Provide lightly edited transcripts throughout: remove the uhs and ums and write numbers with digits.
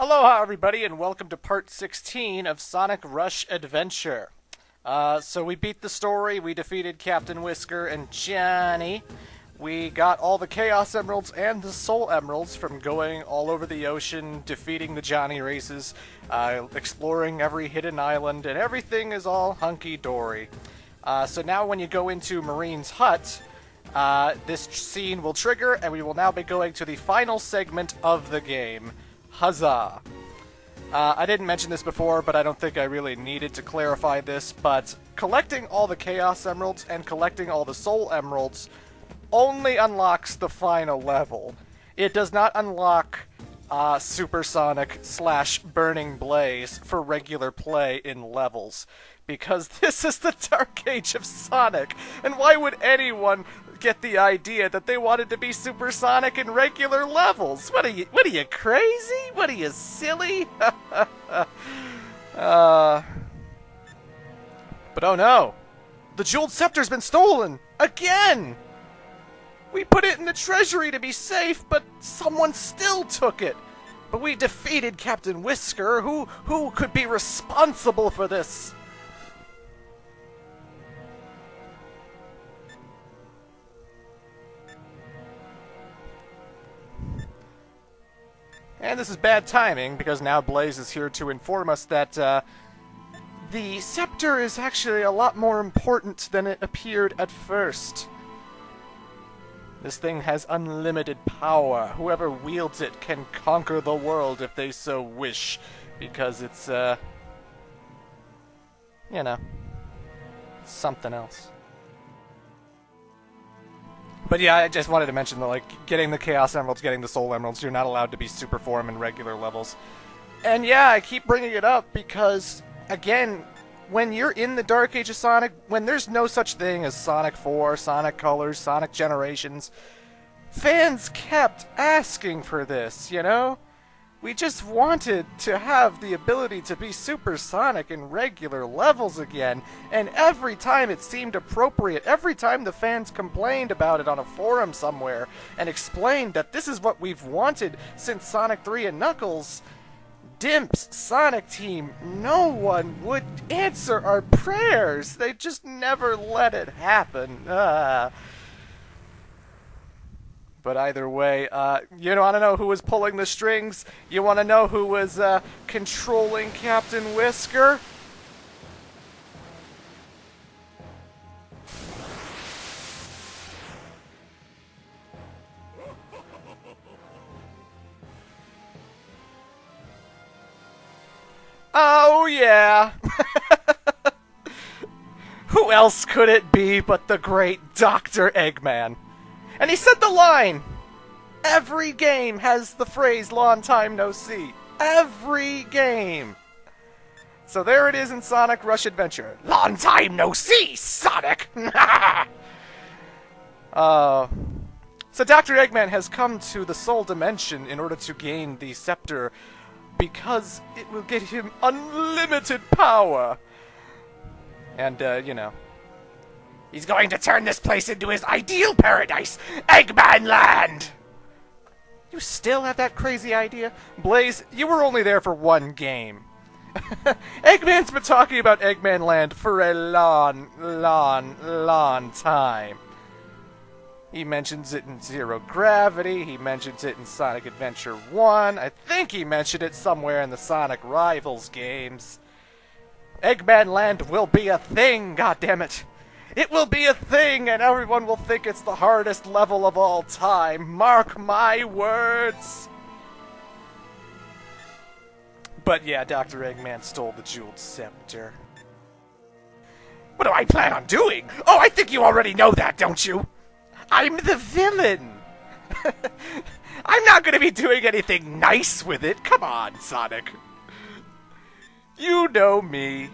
Aloha, everybody, and welcome to part 16 of Sonic Rush Adventure. So we beat the story, we defeated Captain Whisker and Johnny. We got all the Chaos Emeralds and the Soul Emeralds from going all over the ocean, defeating the Johnny races, exploring every hidden island, and everything is all hunky-dory. So now when you go into Marine's hut, this scene will trigger, and we will now be going to the final segment of the game. Huzzah! I didn't mention this before, but I don't think I really needed to clarify this, but collecting all the Chaos Emeralds and collecting all the Soul Emeralds only unlocks the final level. It does not unlock Supersonic / Burning Blaze for regular play in levels, because this is the Dark Age of Sonic, and why would anyone get the idea that they wanted to be supersonic in regular levels? What are you crazy? What are you, silly? But oh no! The Jeweled Scepter's been stolen! Again! We put it in the treasury to be safe, but someone still took it! But we defeated Captain Whisker. Who could be responsible for this? And this is bad timing, because now Blaze is here to inform us that the scepter is actually a lot more important than it appeared at first. This thing has unlimited power. Whoever wields it can conquer the world if they so wish, because it's, you know, something else. But yeah, I just wanted to mention that, like, getting the Chaos Emeralds, getting the Soul Emeralds, you're not allowed to be super form in regular levels. And yeah, I keep bringing it up because, again, when you're in the Dark Age of Sonic, when there's no such thing as Sonic 4, Sonic Colors, Sonic Generations, fans kept asking for this, you know? We just wanted to have the ability to be supersonic in regular levels again, and every time it seemed appropriate, every time the fans complained about it on a forum somewhere, and explained that this is what we've wanted since Sonic 3 and Knuckles, Dimp's Sonic Team, no one would answer our prayers. They just never let it happen. But either way, you want to know who was pulling the strings? You want to know who was controlling Captain Whisker? Oh, yeah! Who else could it be but the great Dr. Eggman? And he said the line! Every game has the phrase, long time no see. Every game! So there it is in Sonic Rush Adventure. Long time no see, Sonic! So Dr. Eggman has come to the Soul Dimension in order to gain the scepter, because it will get him unlimited power. And, you know, he's going to turn this place into his ideal paradise, Eggman Land! You still have that crazy idea? Blaze, you were only there for one game. Eggman's been talking about Eggman Land for a long, long, long time. He mentions it in Zero Gravity, he mentions it in Sonic Adventure 1, I think he mentioned it somewhere in the Sonic Rivals games. Eggman Land will be a thing, goddammit! It will be a thing, and everyone will think it's the hardest level of all time. Mark my words! But yeah, Dr. Eggman stole the Jeweled Scepter. What do I plan on doing? Oh, I think you already know that, don't you? I'm the villain! I'm not gonna be doing anything nice with it. Come on, Sonic. You know me.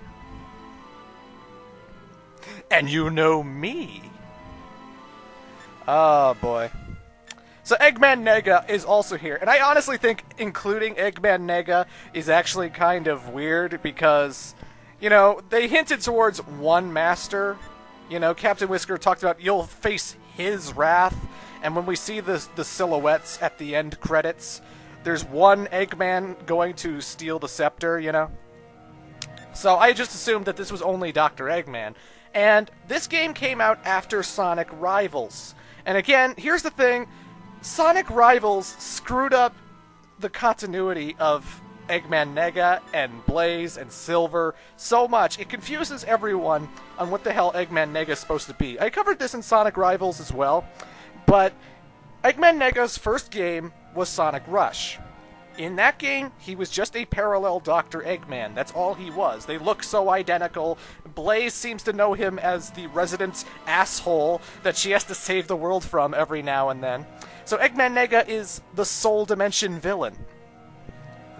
And you know me. Oh, boy. So Eggman Nega is also here. And I honestly think including Eggman Nega is actually kind of weird because, you know, they hinted towards one master. You know, Captain Whisker talked about you'll face his wrath. And when we see the silhouettes at the end credits there's one Eggman going to steal the scepter, you know? So I just assumed that this was only Dr. Eggman. And this game came out after Sonic Rivals. And again, here's the thing. Sonic Rivals screwed up the continuity of Eggman Nega and Blaze and Silver so much. It confuses everyone on what the hell Eggman Nega is supposed to be. I covered this in Sonic Rivals as well, but Eggman Nega's first game was Sonic Rush. In that game, he was just a parallel Dr. Eggman. That's all he was. They look so identical. Blaze seems to know him as the resident asshole that she has to save the world from every now and then. So Eggman Nega is the Soul Dimension villain.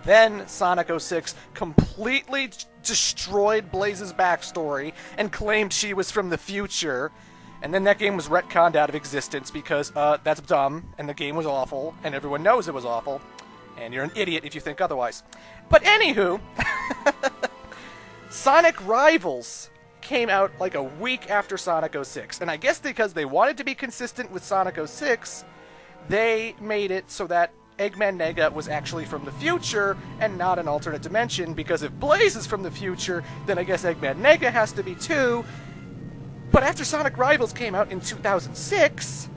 Then Sonic 06 completely destroyed Blaze's backstory and claimed she was from the future. And then that game was retconned out of existence because that's dumb, and the game was awful, and everyone knows it was awful. And you're an idiot if you think otherwise. But anywho, Sonic Rivals came out like a week after Sonic 06. And I guess because they wanted to be consistent with Sonic 06, they made it so that Eggman Nega was actually from the future and not an alternate dimension, because if Blaze is from the future, then I guess Eggman Nega has to be too. But after Sonic Rivals came out in 2006...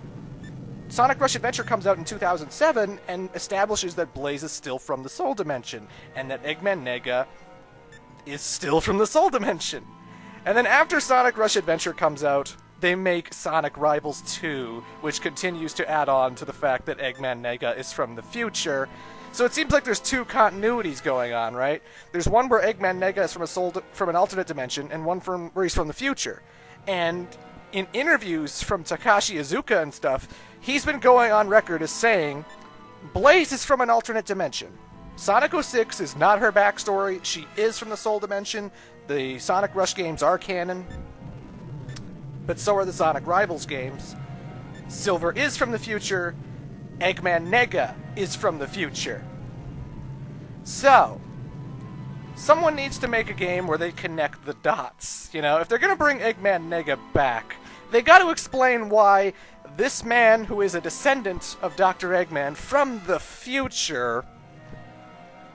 Sonic Rush Adventure comes out in 2007 and establishes that Blaze is still from the Soul Dimension, and that Eggman Nega is still from the Soul Dimension. And then after Sonic Rush Adventure comes out, they make Sonic Rivals 2, which continues to add on to the fact that Eggman Nega is from the future. So it seems like there's two continuities going on, right? There's one where Eggman Nega is from an alternate dimension, and one where he's from the future. And in interviews from Takashi Iizuka and stuff, he's been going on record as saying, Blaze is from an alternate dimension. Sonic 06 is not her backstory. She is from the Soul Dimension. The Sonic Rush games are canon. But so are the Sonic Rivals games. Silver is from the future. Eggman Nega is from the future. So, someone needs to make a game where they connect the dots. You know, if they're going to bring Eggman Nega back, they got to explain why this man, who is a descendant of Dr. Eggman from the future,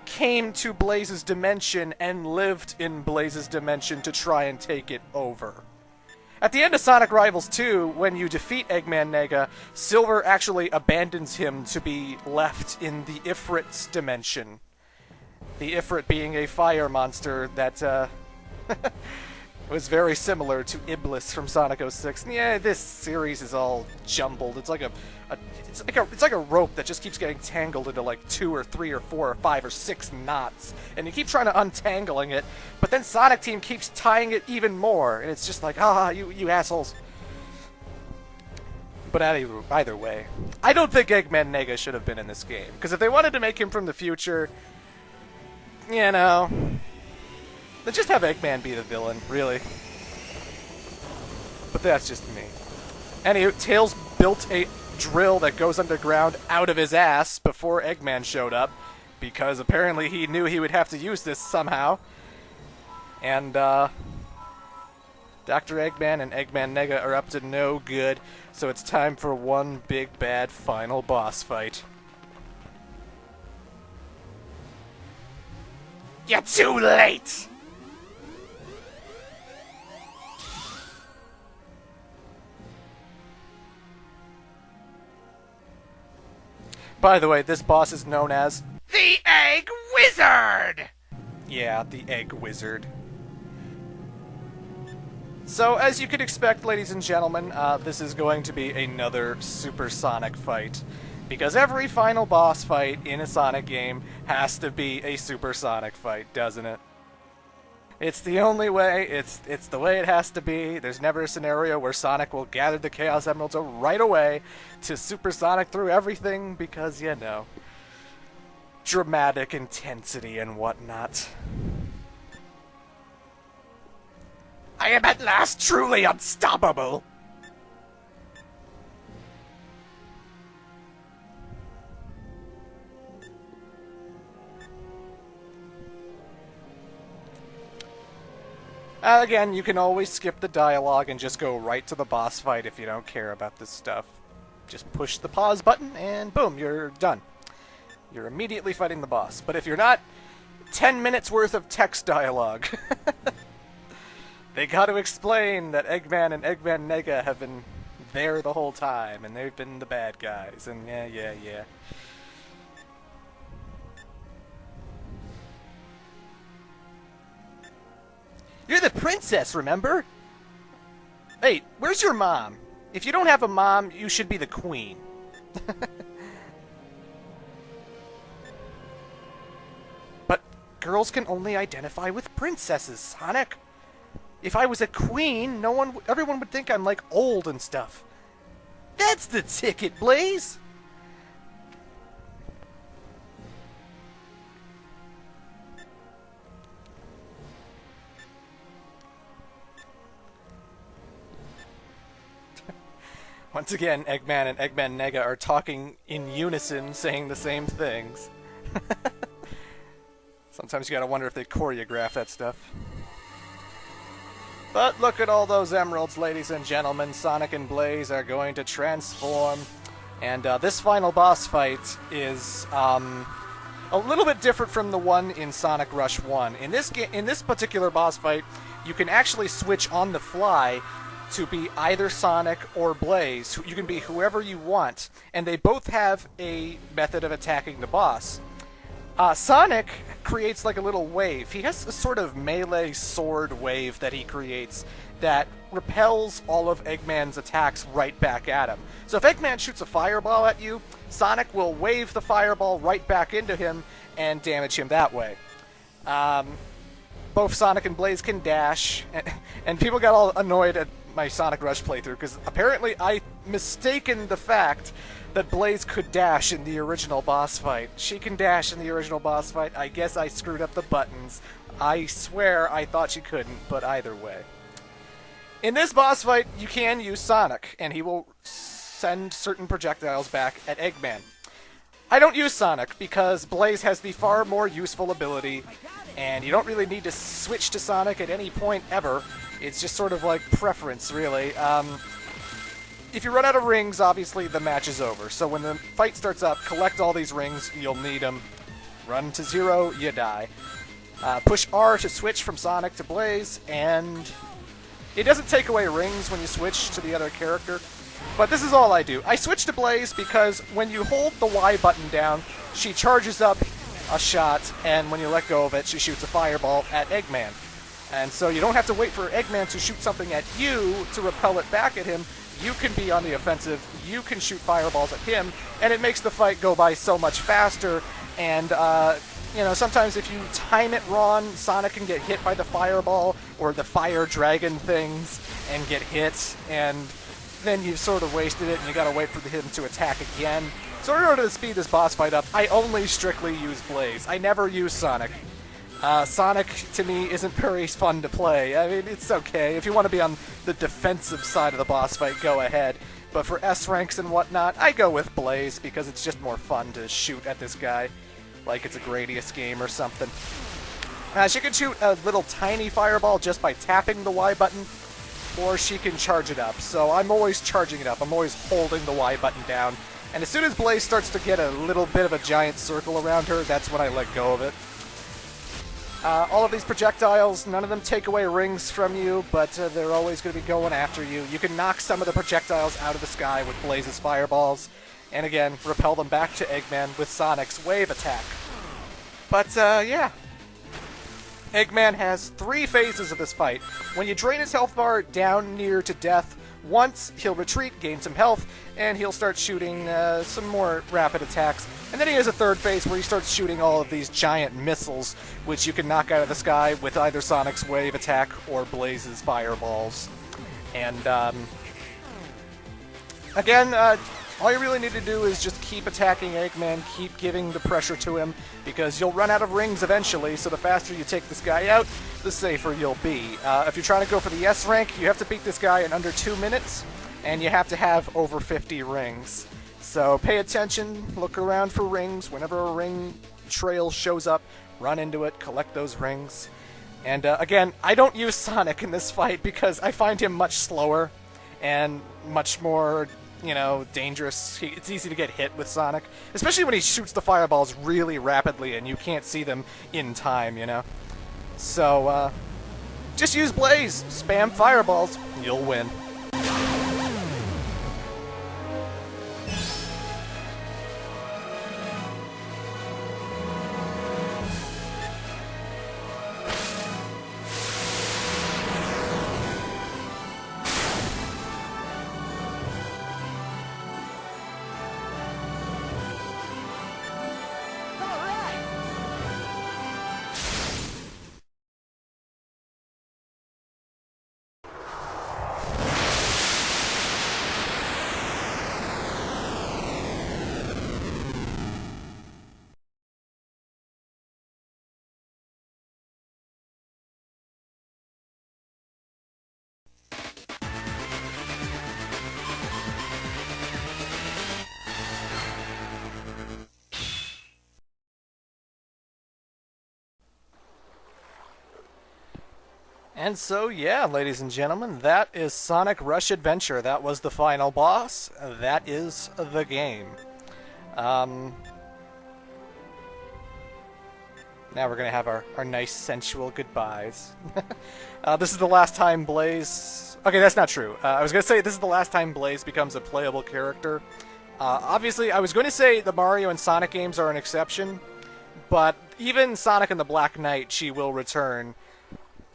came to Blaze's dimension and lived in Blaze's dimension to try and take it over. At the end of Sonic Rivals 2, when you defeat Eggman Nega, Silver actually abandons him to be left in the Ifrit's dimension. The Ifrit being a fire monster that was very similar to Iblis from Sonic 06. And yeah, this series is all jumbled. It's like a rope that just keeps getting tangled into like 2 or 3 or 4 or 5 or 6 knots, and you keep trying to untangling it, but then Sonic Team keeps tying it even more, and it's just like, you assholes. But either way, I don't think Eggman Nega should have been in this game, because if they wanted to make him from the future, you know, then just have Eggman be the villain, really. But that's just me. Anywho, Tails built a drill that goes underground out of his ass before Eggman showed up, because apparently he knew he would have to use this somehow. And, Dr. Eggman and Eggman Nega are up to no good, so it's time for one big bad final boss fight. You're too late! By the way, this boss is known as the Egg Wizard! Yeah, the Egg Wizard. So, as you could expect, ladies and gentlemen, this is going to be another supersonic fight. Because every final boss fight in a Sonic game has to be a supersonic fight, doesn't it? It's the only way, it's the way it has to be. There's never a scenario where Sonic will gather the Chaos Emeralds right away to supersonic through everything, because, you know, dramatic intensity and whatnot. I am at last truly unstoppable! Again, you can always skip the dialogue and just go right to the boss fight if you don't care about this stuff. Just push the pause button and boom, you're done. you're immediately fighting the boss. But if you're not, 10 minutes worth of text dialogue. They got to explain that Eggman and Eggman Nega have been there the whole time, and they've been the bad guys, and yeah. You're the princess, remember? Hey, where's your mom? If you don't have a mom, you should be the queen. But girls can only identify with princesses, Sonic. If I was a queen, everyone would think I'm like old and stuff. That's the ticket, Blaze. Once again, Eggman and Eggman Nega are talking in unison, saying the same things. Sometimes you gotta wonder if they choreograph that stuff. But look at all those emeralds, ladies and gentlemen. Sonic and Blaze are going to transform. And this final boss fight is a little bit different from the one in Sonic Rush 1. In this particular boss fight, you can actually switch on the fly to be either Sonic or Blaze. You can be whoever you want, and they both have a method of attacking the boss. Sonic creates like a little wave. He has a sort of melee sword wave that he creates that repels all of Eggman's attacks right back at him. So if Eggman shoots a fireball at you, Sonic will wave the fireball right back into him and damage him that way. Both Sonic and Blaze can dash, and people got all annoyed at my Sonic Rush playthrough because apparently I mistaken the fact that Blaze could dash in the original boss fight. She can dash in the original boss fight. I guess I screwed up the buttons. I swear I thought she couldn't, but either way. In this boss fight, you can use Sonic, and he will send certain projectiles back at Eggman. I don't use Sonic because Blaze has the far more useful ability, and you don't really need to switch to Sonic at any point ever. It's just sort of like preference, really. If you run out of rings, obviously the match is over. So when the fight starts up, collect all these rings, you'll need them. Run to 0, you die. Push R to switch from Sonic to Blaze, and it doesn't take away rings when you switch to the other character. But this is all I do. I switch to Blaze because when you hold the Y button down, she charges up a shot, and when you let go of it, she shoots a fireball at Eggman. And so you don't have to wait for Eggman to shoot something at you to repel it back at him. You can be on the offensive, you can shoot fireballs at him, and it makes the fight go by so much faster. And, you know, sometimes if you time it wrong, Sonic can get hit by the fireball or the fire dragon things and get hit, and then you've sort of wasted it and you gotta wait for him to attack again. So in order to speed this boss fight up, I only strictly use Blaze. I never use Sonic. Sonic, to me, isn't very fun to play. I mean, it's okay. If you want to be on the defensive side of the boss fight, go ahead. But for S ranks and whatnot, I go with Blaze because it's just more fun to shoot at this guy like it's a Gradius game or something. She can shoot a little tiny fireball just by tapping the Y button, or she can charge it up. So I'm always charging it up. I'm always holding the Y button down. And as soon as Blaze starts to get a little bit of a giant circle around her, that's when I let go of it. All of these projectiles, none of them take away rings from you, but they're always going to be going after you. You can knock some of the projectiles out of the sky with Blaze's fireballs, and again, repel them back to Eggman with Sonic's wave attack. But, yeah. Eggman has 3 phases of this fight. When you drain his health bar down near to death, once he'll retreat, gain some health, and he'll start shooting some more rapid attacks. And then he has a 3rd phase where he starts shooting all of these giant missiles, which you can knock out of the sky with either Sonic's wave attack or Blaze's fireballs. And, again, all you really need to do is just keep attacking Eggman, keep giving the pressure to him, because you'll run out of rings eventually, so the faster you take this guy out, the safer you'll be. If you're trying to go for the S rank, you have to beat this guy in under 2 minutes, and you have to have over 50 rings. So pay attention, look around for rings. Whenever a ring trail shows up, run into it, collect those rings. And again, I don't use Sonic in this fight because I find him much slower and much more, you know, dangerous. It's easy to get hit with Sonic, especially when he shoots the fireballs really rapidly and you can't see them in time, you know? So, just use Blaze, spam fireballs, you'll win. And so, yeah, ladies and gentlemen, that is Sonic Rush Adventure. That was the final boss. That is the game. Now we're going to have our nice sensual goodbyes. This is the last time Blaze... Okay, that's not true. I was going to say this is the last time Blaze becomes a playable character. Obviously, I was going to say the Mario and Sonic games are an exception, but even Sonic and the Black Knight, she will return,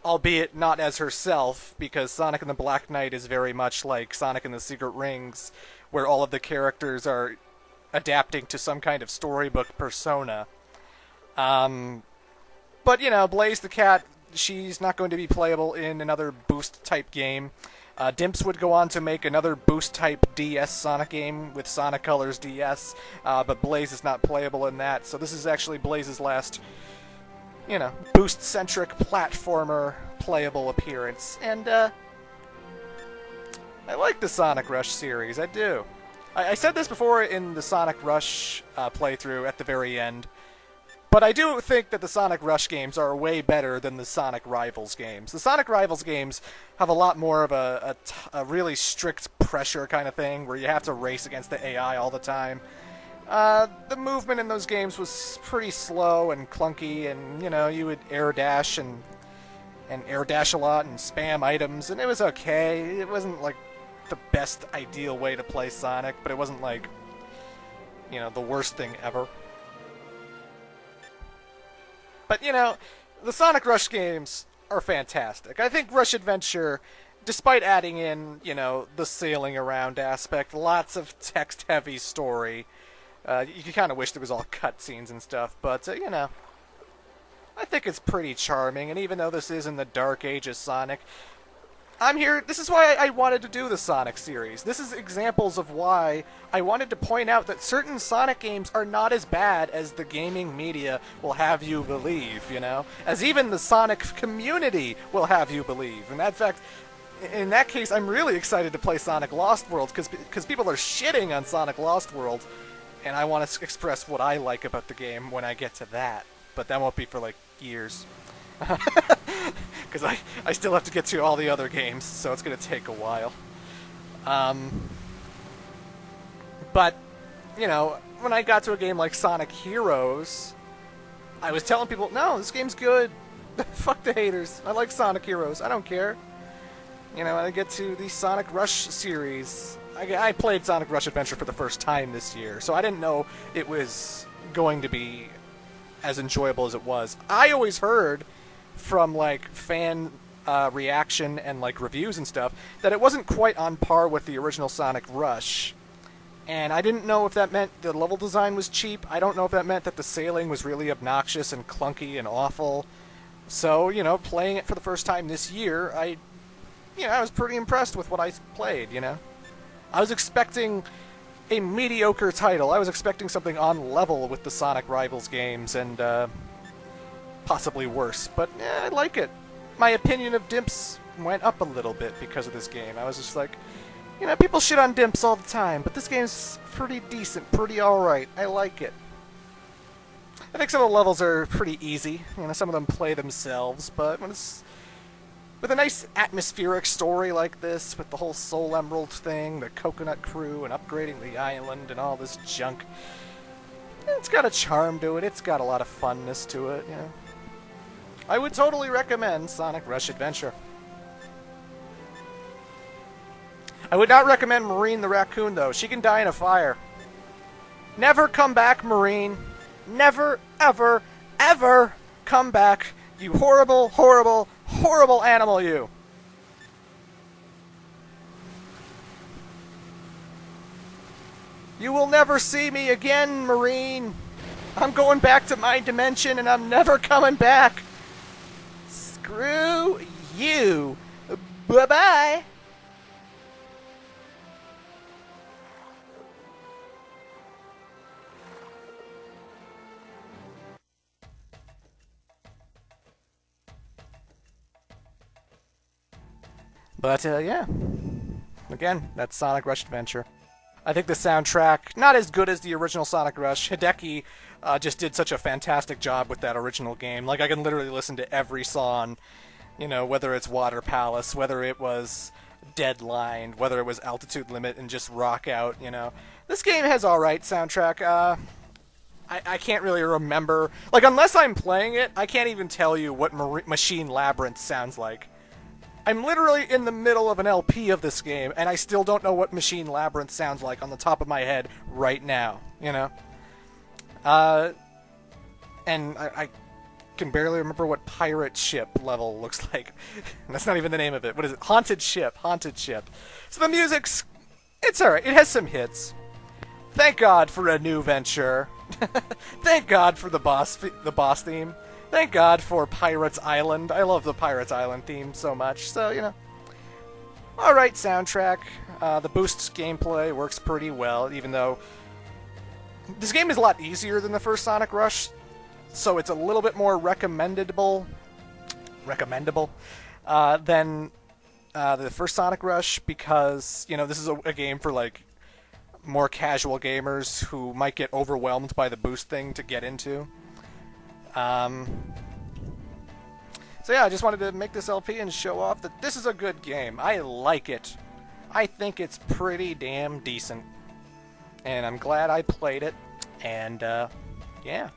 albeit not as herself, because Sonic and the Black Knight is very much like Sonic and the Secret Rings, where all of the characters are adapting to some kind of storybook persona. But, you know, Blaze the Cat, she's not going to be playable in another Boost-type game. Dimps would go on to make another Boost-type DS Sonic game with Sonic Colors DS, but Blaze is not playable in that, so this is actually Blaze's last, you know, Boost-centric platformer playable appearance. And, I like the Sonic Rush series, I do. I said this before in the Sonic Rush playthrough at the very end, but I do think that the Sonic Rush games are way better than the Sonic Rivals games. The Sonic Rivals games have a lot more of a really strict pressure kind of thing, where you have to race against the AI all the time. The movement in those games was pretty slow and clunky, and, you know, you would air dash and air dash a lot and spam items, and it was okay. It wasn't, like, the best ideal way to play Sonic, but it wasn't, like, you know, the worst thing ever. But, you know, the Sonic Rush games are fantastic. I think Rush Adventure, despite adding in, you know, the sailing around aspect, lots of text-heavy story, you kind of wish there was all cutscenes and stuff, but, you know, I think it's pretty charming, and even though this is in the dark age of Sonic, I'm here. This is why I wanted to do the Sonic series. This is examples of why I wanted to point out that certain Sonic games are not as bad as the gaming media will have you believe, you know? As even the Sonic community will have you believe. And in fact, in that case, I'm really excited to play Sonic Lost World, because people are shitting on Sonic Lost World, and I want to express what I like about the game when I get to that. But that won't be for, like, years. Because I still have to get to all the other games, so it's going to take a while. But, you know, when I got to a game like Sonic Heroes, I was telling people, no, this game's good. Fuck the haters. I like Sonic Heroes. I don't care. You know, I get to the Sonic Rush series. I played Sonic Rush Adventure for the first time this year, so I didn't know it was going to be as enjoyable as it was. I always heard from, like, fan reaction and, like, reviews and stuff that it wasn't quite on par with the original Sonic Rush. And I didn't know if that meant the level design was cheap. I don't know if that meant that the sailing was really obnoxious and clunky and awful. So, you know, playing it for the first time this year, I was pretty impressed with what I played, you know? I was expecting a mediocre title. I was expecting something on level with the Sonic Rivals games, and, possibly worse, but I like it. My opinion of Dimps went up a little bit because of this game. I was just like, you know, people shit on Dimps all the time, but this game's pretty decent, pretty alright. I like it. I think some of the levels are pretty easy. You know, some of them play themselves, but when it's with a nice atmospheric story like this, with the whole Soul Emerald thing, the Coconut Crew, and upgrading the island and all this junk. It's got a charm to it. It's got a lot of funness to it, you know. I would totally recommend Sonic Rush Adventure. I would not recommend Marine the Raccoon, though. She can die in a fire. Never come back, Marine. Never, ever, ever come back. You horrible, horrible, horrible animal, you. You will never see me again, Marine. I'm going back to my dimension and I'm never coming back. Screw you. Bye-bye. But, yeah. Again, that's Sonic Rush Adventure. I think the soundtrack, not as good as the original Sonic Rush. Hideki just did such a fantastic job with that original game. Like, I can literally listen to every song, you know, whether it's Water Palace, whether it was Deadline, whether it was Altitude Limit, and just rock out, you know. This game has alright soundtrack. I can't really remember. Like, unless I'm playing it, I can't even tell you what Machine Labyrinth sounds like. I'm literally in the middle of an LP of this game, and I still don't know what Machine Labyrinth sounds like on the top of my head right now, you know? And I can barely remember what Pirate Ship level looks like. That's not even the name of it. What is it? Haunted Ship. Haunted Ship. So the music's... it's alright. It has some hits. Thank God for a new venture. Thank God for the boss theme. Thank God for Pirates Island. I love the Pirates Island theme so much. So, you know. Alright soundtrack. The boost gameplay works pretty well, even though this game is a lot easier than the first Sonic Rush. So it's a little bit more recommendable than the first Sonic Rush, because, you know, this is a game for, like, more casual gamers who might get overwhelmed by the boost thing to get into. So yeah, I just wanted to make this LP and show off that this is a good game. I like it. I think it's pretty damn decent. And I'm glad I played it. And, yeah.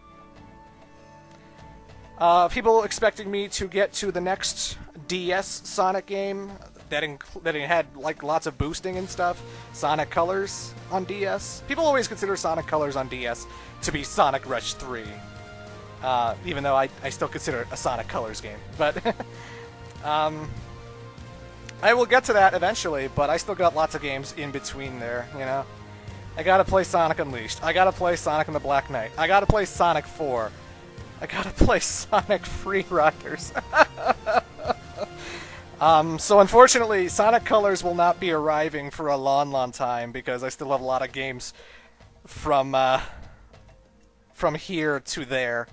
People expecting me to get to the next DS Sonic game that had, like, lots of boosting and stuff. Sonic Colors on DS. People always consider Sonic Colors on DS to be Sonic Rush 3. Even though I still consider it a Sonic Colors game. But, I will get to that eventually, but I still got lots of games in between there, you know? I gotta play Sonic Unleashed. I gotta play Sonic and the Black Knight. I gotta play Sonic 4. I gotta play Sonic Free Riders. So unfortunately, Sonic Colors will not be arriving for a long, long time, because I still have a lot of games from here to there.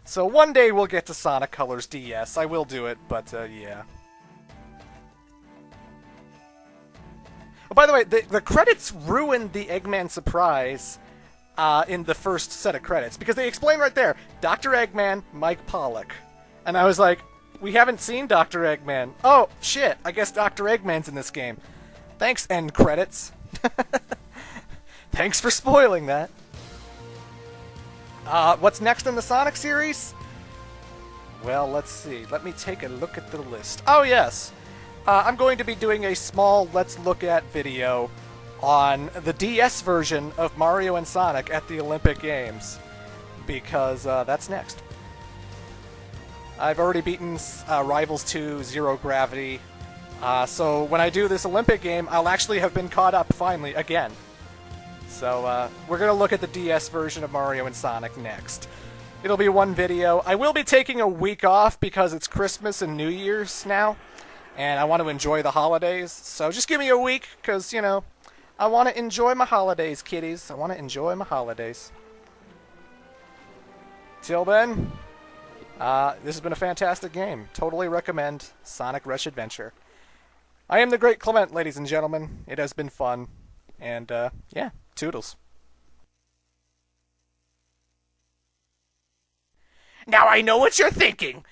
So one day we'll get to Sonic Colors DS. I will do it, but, yeah. Oh, by the way, the credits ruined the Eggman surprise in the first set of credits, because they explain right there, Dr. Eggman, Mike Pollock. And I was like, we haven't seen Dr. Eggman. Oh, shit, I guess Dr. Eggman's in this game. Thanks, end credits. Thanks for spoiling that. What's next in the Sonic series? Well, let's see. Let me take a look at the list. Oh, yes. I'm going to be doing a small Let's Look At video on the DS version of Mario and Sonic at the Olympic Games, because that's next. I've already beaten Rivals 2, Zero Gravity, so when I do this Olympic game, I'll actually have been caught up finally again. So, we're going to look at the DS version of Mario and Sonic next. It'll be one video. I will be taking a week off because it's Christmas and New Year's now, and I want to enjoy the holidays. So just give me a week, because, you know, I want to enjoy my holidays, kiddies. I want to enjoy my holidays. Till then, this has been a fantastic game. Totally recommend Sonic Rush Adventure. I am the Great Clement, ladies and gentlemen. It has been fun. And, yeah, toodles. Now I know what you're thinking.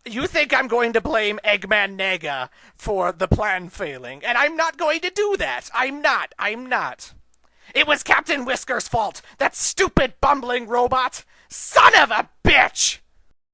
You think I'm going to blame Eggman Nega for the plan failing, and I'm not going to do that. I'm not. It was Captain Whisker's fault. That stupid bumbling robot. Son of a bitch!